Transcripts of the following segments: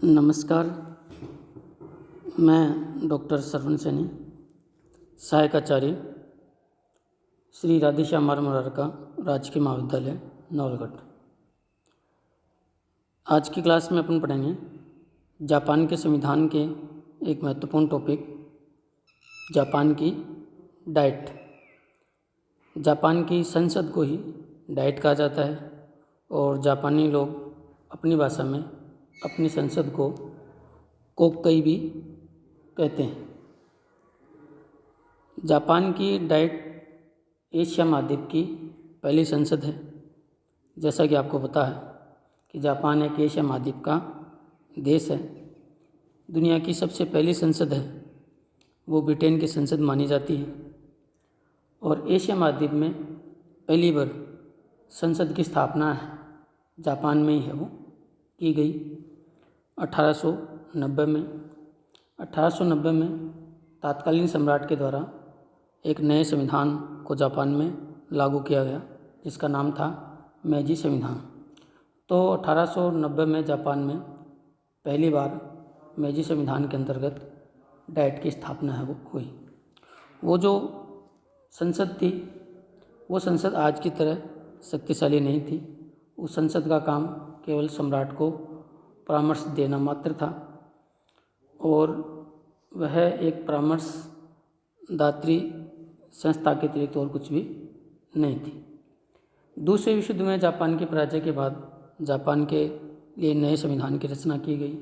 नमस्कार। मैं डॉक्टर सरवण सैनी, सहायक आचार्य श्री राधेश्याम मुरारका राजकीय महाविद्यालय नवलगढ़। आज की क्लास में अपन पढ़ेंगे जापान के संविधान के एक महत्वपूर्ण टॉपिक, जापान की डाइट। जापान की संसद को ही डाइट कहा जाता है और जापानी लोग अपनी भाषा में अपनी संसद को कोक्कई भी कहते हैं। जापान की डाइट एशिया महाद्वीप की पहली संसद है। जैसा कि आपको पता है कि जापान एक एशिया महाद्वीप का देश है। दुनिया की सबसे पहली संसद है वो ब्रिटेन की संसद मानी जाती है और एशिया महाद्वीप में पहली बार संसद की स्थापना जापान में ही है वो की गई 1890 में। 1890 में तत्कालीन सम्राट के द्वारा एक नए संविधान को जापान में लागू किया गया जिसका नाम था मेजी संविधान। तो 1890 में जापान में पहली बार मेजी संविधान के अंतर्गत डाइट की स्थापना है वो हुई। वो जो संसद थी वो संसद आज की तरह शक्तिशाली नहीं थी। उस संसद का काम केवल सम्राट को परामर्श देना मात्र था और वह एक परामर्शदात्री संस्था के अतिरिक्त और कुछ भी नहीं थी। दूसरे विश्व युद्ध में जापान के पराजय के बाद जापान के लिए नए संविधान की रचना की गई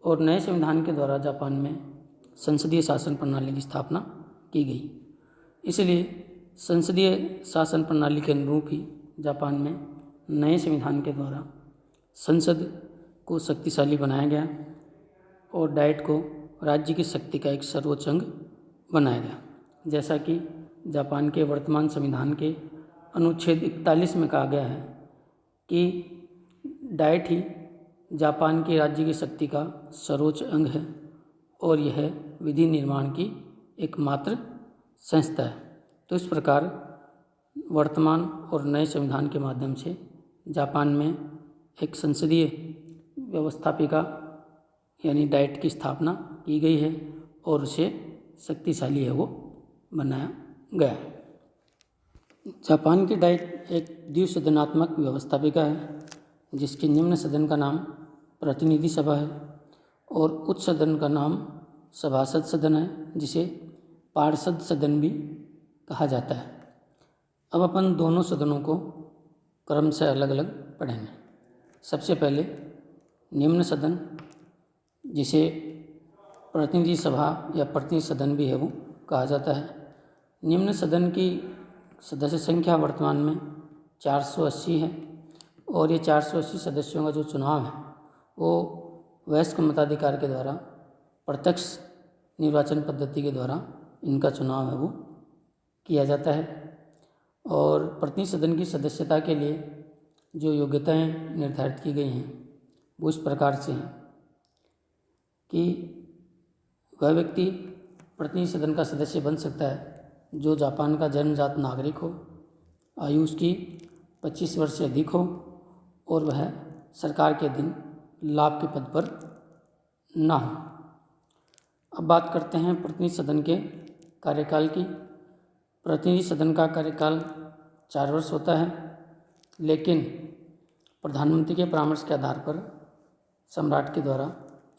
और नए संविधान के द्वारा जापान में संसदीय शासन प्रणाली की स्थापना की गई। इसलिए संसदीय शासन प्रणाली के अनुरूप ही जापान में नए संविधान के द्वारा संसद को शक्तिशाली बनाया गया और डाइट को राज्य की शक्ति का एक सर्वोच्च अंग बनाया गया। जैसा कि जापान के वर्तमान संविधान के अनुच्छेद 41 में कहा गया है कि डाइट ही जापान के राज्य की शक्ति का सर्वोच्च अंग है और यह विधि निर्माण की एकमात्र संस्था है। तो इस प्रकार वर्तमान और नए संविधान के माध्यम से जापान में एक संसदीय व्यवस्थापिका यानी डाइट की स्थापना की गई है और उसे शक्तिशाली है वो बनाया गया है। जापान की डाइट एक द्विसदनात्मक व्यवस्थापिका है जिसके निम्न सदन का नाम प्रतिनिधि सभा है और उच्च सदन का नाम सभासद सदन है जिसे पार्षद सदन भी कहा जाता है। अब अपन दोनों सदनों को क्रम से अलग अलग पढ़ेंगे। सबसे पहले निम्न सदन जिसे प्रतिनिधि सभा या प्रतिनिधि सदन भी है वो कहा जाता है। निम्न सदन की सदस्य संख्या वर्तमान में 480 है और ये 480 सदस्यों का जो चुनाव है वो वयस्क मताधिकार के द्वारा प्रत्यक्ष निर्वाचन पद्धति के द्वारा इनका चुनाव है वो किया जाता है। और प्रतिनिधि सदन की सदस्यता के लिए जो योग्यताएं निर्धारित की गई हैं वो इस प्रकार से हैं कि वह व्यक्ति प्रतिनिधि सदन का सदस्य बन सकता है जो जापान का जन्मजात नागरिक हो, आयु उसकी 25 वर्ष से अधिक हो और वह सरकार के अधीन लाभ के पद पर ना हो। अब बात करते हैं प्रतिनिधि सदन के कार्यकाल की। प्रतिनिधि सदन का कार्यकाल 4 वर्ष होता है, लेकिन प्रधानमंत्री के परामर्श के आधार पर सम्राट के द्वारा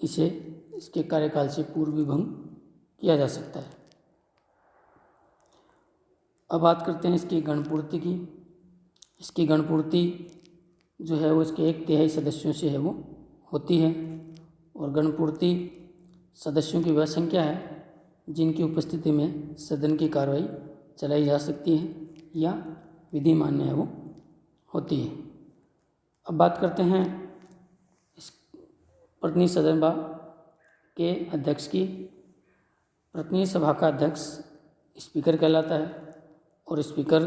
इसके कार्यकाल से पूर्व भी भंग किया जा सकता है। अब बात करते हैं इसकी गणपूर्ति की। इसकी गणपूर्ति जो है वो इसके 1/3 सदस्यों से है वो होती है और गणपूर्ति सदस्यों की वह संख्या है जिनकी उपस्थिति में सदन की कार्रवाई चलाई जा सकती है या विधि मान्य है वो होती है। अब बात करते हैं इस प्रतिनिधि सभा के अध्यक्ष की। प्रतिनिधि सभा का अध्यक्ष स्पीकर कहलाता है और स्पीकर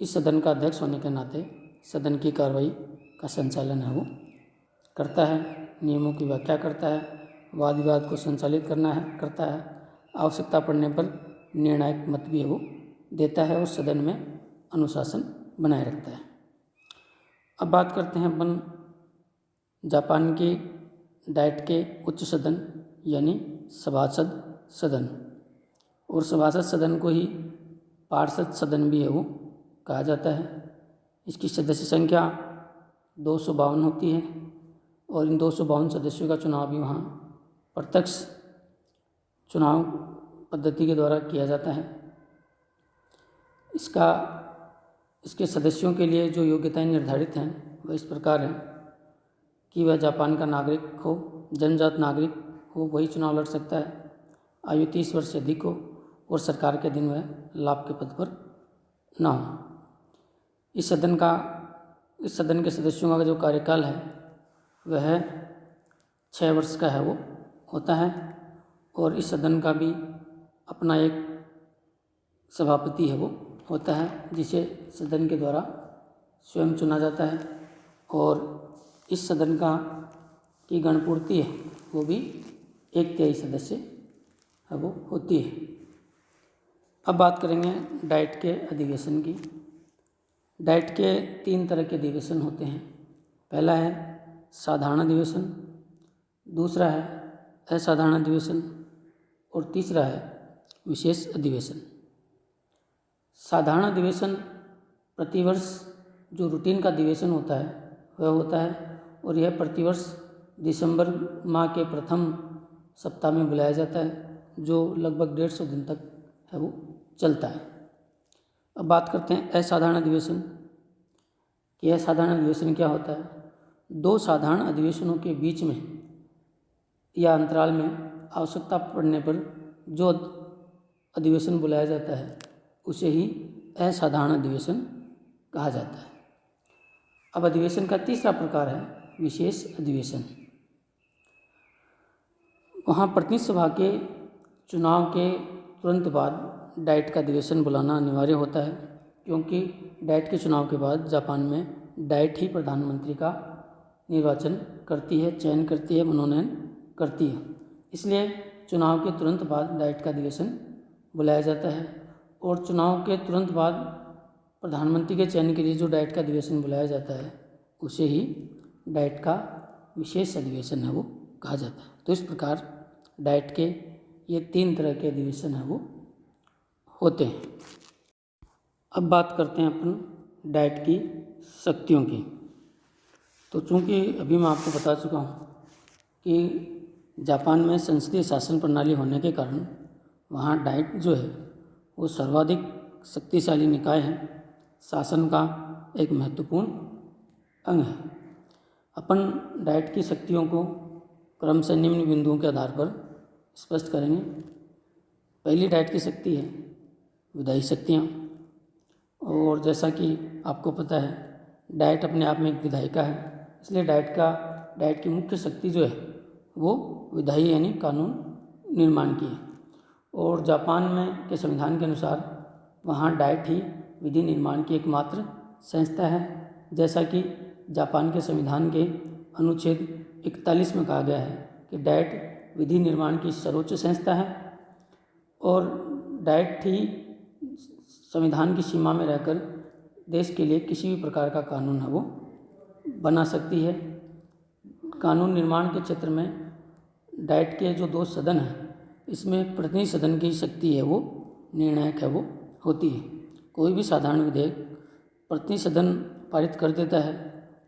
इस सदन का अध्यक्ष होने के नाते सदन की कार्रवाई का संचालन है वो करता है, नियमों की व्याख्या करता है, वाद विवाद को संचालित करता है, आवश्यकता पड़ने पर निर्णायक मत भी वो देता है और सदन में अनुशासन बनाए रखता है। अब बात करते हैं अपन जापान की डाइट के उच्च सदन यानी सभासद सदन, और सभासद सदन को ही पार्षद सदन भी है वो कहा जाता है। इसकी सदस्य संख्या 252 होती है और इन 252 सदस्यों का चुनाव भी वहाँ प्रत्यक्ष चुनाव पद्धति के द्वारा किया जाता है। इसके सदस्यों के लिए जो योग्यताएं निर्धारित हैं वह इस प्रकार हैं कि वह जापान का नागरिक हो, जन्मजात नागरिक हो, वही चुनाव लड़ सकता है, आयु 30 वर्ष से अधिक हो और सरकार के दिन वह लाभ के पद पर न हो। इस सदन के सदस्यों का जो कार्यकाल है वह 6 वर्ष का है वो होता है, और इस सदन का भी अपना एक सभापति है वो होता है जिसे सदन के द्वारा स्वयं चुना जाता है, और इस सदन की गणपूर्ति है वो भी 1/3 सदस्य है वो होती है। अब बात करेंगे डाइट के अधिवेशन की। डाइट के 3 तरह के अधिवेशन होते हैं। पहला है साधारण अधिवेशन, दूसरा है असाधारण अधिवेशन और तीसरा है विशेष अधिवेशन। साधारण अधिवेशन प्रतिवर्ष जो रूटीन का अधिवेशन होता है वह होता है, और यह प्रतिवर्ष दिसंबर माह के प्रथम सप्ताह में बुलाया जाता है, जो लगभग 150 दिन तक है वो चलता है। अब बात करते हैं असाधारण अधिवेशन कि असाधारण अधिवेशन क्या होता है। 2 साधारण अधिवेशनों के बीच में या अंतराल में आवश्यकता पड़ने पर जो अधिवेशन बुलाया जाता है उसे ही असाधारण अधिवेशन कहा जाता है। अब अधिवेशन का तीसरा प्रकार है विशेष अधिवेशन। वहाँ प्रतिनिधि सभा के चुनाव के तुरंत बाद डाइट का अधिवेशन बुलाना अनिवार्य होता है, क्योंकि डाइट के चुनाव के बाद जापान में डाइट ही प्रधानमंत्री का निर्वाचन करती है, चयन करती है, मनोनयन करती है। इसलिए चुनाव के तुरंत बाद डाइट का अधिवेशन बुलाया जाता है, और चुनाव के तुरंत बाद प्रधानमंत्री के चयन के लिए जो डाइट का अधिवेशन बुलाया जाता है उसे ही डाइट का विशेष अधिवेशन है वो कहा जाता है। तो इस प्रकार डाइट के ये 3 तरह के अधिवेशन है वो होते हैं। अब बात करते हैं अपन डाइट की शक्तियों की। तो चूँकि अभी मैं आपको बता चुका हूँ कि जापान में संसदीय शासन प्रणाली होने के कारण वहाँ डाइट जो है वो सर्वाधिक शक्तिशाली निकाय है, शासन का एक महत्वपूर्ण अंग है। अपन डाइट की शक्तियों को क्रम से निम्न बिंदुओं के आधार पर स्पष्ट करेंगे। पहली डाइट की शक्ति है विधायी शक्तियाँ, और जैसा कि आपको पता है डाइट अपने आप में एक विधायिका है, इसलिए डाइट की मुख्य शक्ति जो है वो विधायी यानी कानून निर्माण की है। और जापान में के संविधान के अनुसार वहाँ डाइट ही विधि निर्माण की एकमात्र संस्था है। जैसा कि जापान के संविधान के अनुच्छेद 41 में कहा गया है कि डाइट विधि निर्माण की सर्वोच्च संस्था है, और डाइट ही संविधान की सीमा में रहकर देश के लिए किसी भी प्रकार का कानून है वो बना सकती है। कानून निर्माण के क्षेत्र में डाइट के जो 2 सदन हैं इसमें प्रतिनिधि सदन की शक्ति है वो निर्णायक है वो होती है। कोई भी साधारण विधेयक प्रतिनिधि सदन पारित कर देता है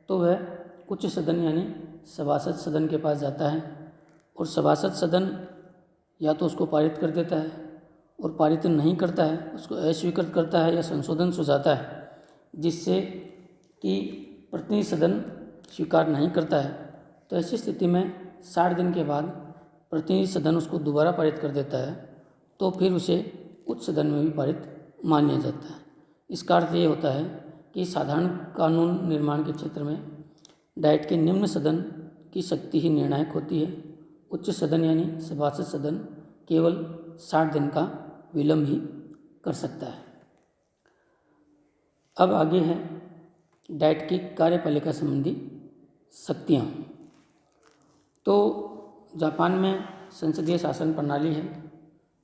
तो वह उच्च सदन यानी सभासद सदन के पास जाता है, और सभासद सदन या तो उसको पारित कर देता है, और पारित नहीं करता है उसको अस्वीकृत करता है या संशोधन सुझाता है, जिससे कि प्रतिनिधि सदन स्वीकार नहीं करता है। तो ऐसी स्थिति में 60 दिन के बाद प्रतिनिधि सदन उसको दोबारा पारित कर देता है, तो फिर उसे उच्च सदन में भी पारित मान लिया जाता है। इसका अर्थ ये होता है कि साधारण कानून निर्माण के क्षेत्र में डाइट के निम्न सदन की शक्ति ही निर्णायक होती है। उच्च सदन यानी सभासद सदन केवल 60 दिन का विलंब ही कर सकता है। अब आगे है डाइट की कार्यपालिका संबंधी शक्तियाँ। तो जापान में संसदीय शासन प्रणाली है,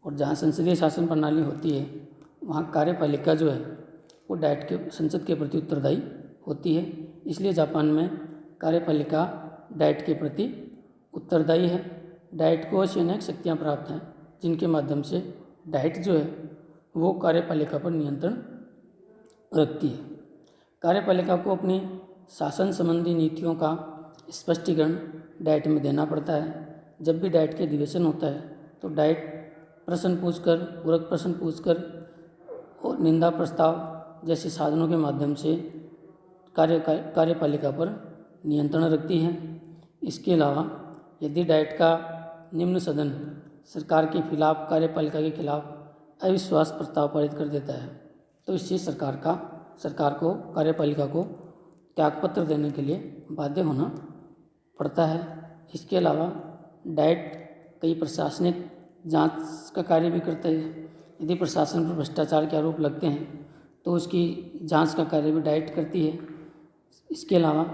और जहाँ संसदीय शासन प्रणाली होती है वहाँ कार्यपालिका जो है वो डाइट के संसद के प्रति उत्तरदायी होती है। इसलिए जापान में कार्यपालिका डाइट के प्रति उत्तरदायी है। डाइट को ऐसी अनेक शक्तियाँ प्राप्त हैं जिनके माध्यम से डाइट जो है वो कार्यपालिका पर नियंत्रण रखती है। कार्यपालिका को अपनी शासन संबंधी नीतियों का स्पष्टीकरण डाइट में देना पड़ता है। जब भी डाइट के अधिवेशन होता है तो डाइट प्रश्न पूछकर, पूरक प्रश्न पूछकर और निंदा प्रस्ताव जैसे साधनों के माध्यम से कार्यपालिका पर नियंत्रण रखती है। इसके अलावा यदि डाइट का निम्न सदन सरकार के खिलाफ, कार्यपालिका के खिलाफ अविश्वास प्रस्ताव पारित कर देता है तो इससे सरकार को, कार्यपालिका को त्यागपत्र देने के लिए बाध्य होना पड़ता है। इसके अलावा डाइट कई प्रशासनिक जांच का कार्य भी करता है। यदि प्रशासन पर भ्रष्टाचार के आरोप लगते हैं तो उसकी जांच का कार्य भी डाइट करती है। इसके अलावा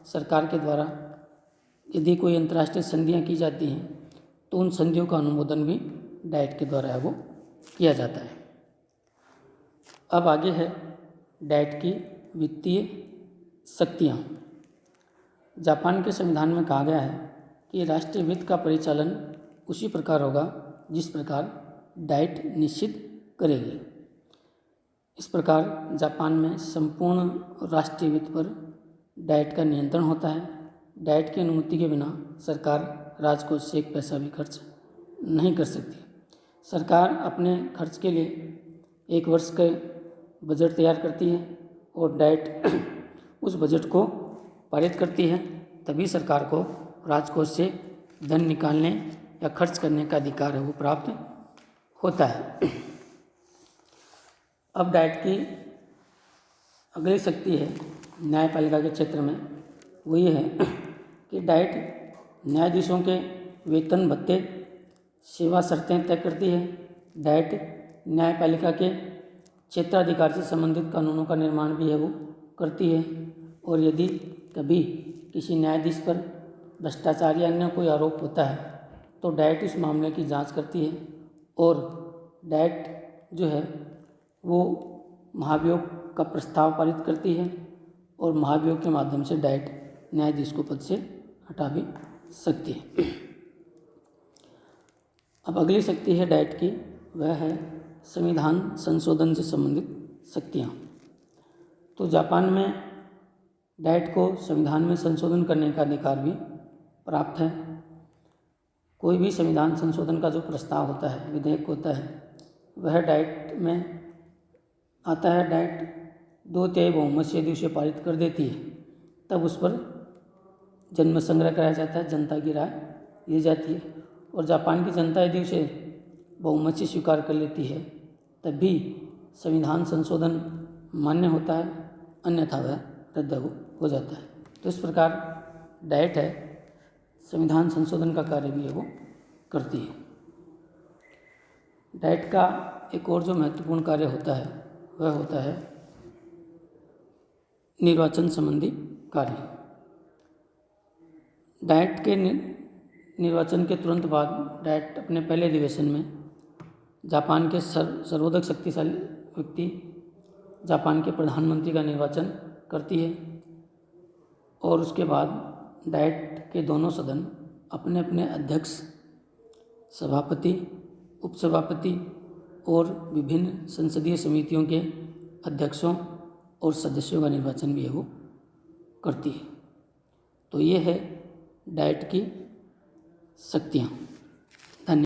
सरकार के द्वारा यदि कोई अंतर्राष्ट्रीय संधियाँ की जाती हैं तो उन संधियों का अनुमोदन भी डाइट के द्वारा वो किया जाता है। अब आगे है डाइट की वित्तीय शक्तियाँ। जापान के संविधान में कहा गया है कि राष्ट्रीय वित्त का परिचालन उसी प्रकार होगा जिस प्रकार डाइट निश्चित करेगी। इस प्रकार जापान में संपूर्ण राष्ट्रीय वित्त पर डाइट का नियंत्रण होता है। डाइट की अनुमति के बिना सरकार राजकोष से एक पैसा भी खर्च नहीं कर सकती। सरकार अपने खर्च के लिए एक वर्ष के बजट तैयार करती है और डाइट उस बजट को पारित करती है, तभी सरकार को राजकोष से धन निकालने या खर्च करने का अधिकार है वो प्राप्त होता है। अब डाइट की अगली शक्ति है न्यायपालिका के क्षेत्र में, वो ये है कि डाइट न्यायाधीशों के वेतन भत्ते, सेवा शर्तें तय करती है। डाइट न्यायपालिका के क्षेत्राधिकार से संबंधित कानूनों का निर्माण भी है वो करती है। और यदि कभी किसी न्यायाधीश पर भ्रष्टाचार या अन्य कोई आरोप होता है तो डाइट इस मामले की जांच करती है और डाइट जो है वो महाभियोग का प्रस्ताव पारित करती है और महाभियोग के माध्यम से डाइट न्यायाधीश को पद से हटा भी सकती है। अब अगली शक्ति है डाइट की, वह है संविधान संशोधन से संबंधित शक्तियाँ। तो जापान में डाइट को संविधान में संशोधन करने का अधिकार भी प्राप्त है। कोई भी संविधान संशोधन का जो प्रस्ताव होता है, विधेयक होता है, वह डाइट में आता है। डाइट 2/3 बहुमत से यदि उसे पारित कर देती है तब उस पर जन संग्रह कराया जाता है, जनता की राय ली जाती है और जापान की जनता यदि उसे बहुमत से स्वीकार कर लेती है तब भी संविधान संशोधन मान्य होता है, अन्यथा वह रद्द हो जाता है। तो इस प्रकार डाइट है संविधान संशोधन का कार्य भी वो करती है। डाइट का एक और जो महत्वपूर्ण कार्य होता है वह होता है निर्वाचन संबंधी कार्य। डाइट के निर्वाचन के तुरंत बाद डाइट अपने पहले अधिवेशन में जापान के सर्वाधिक शक्तिशाली व्यक्ति, जापान के प्रधानमंत्री का निर्वाचन करती है और उसके बाद डाइट के दोनों सदन अपने अपने अध्यक्ष, सभापति, उपसभापति और विभिन्न संसदीय समितियों के अध्यक्षों और सदस्यों का निर्वाचन भी है वो करती है। तो ये है डाइट की शक्तियाँ।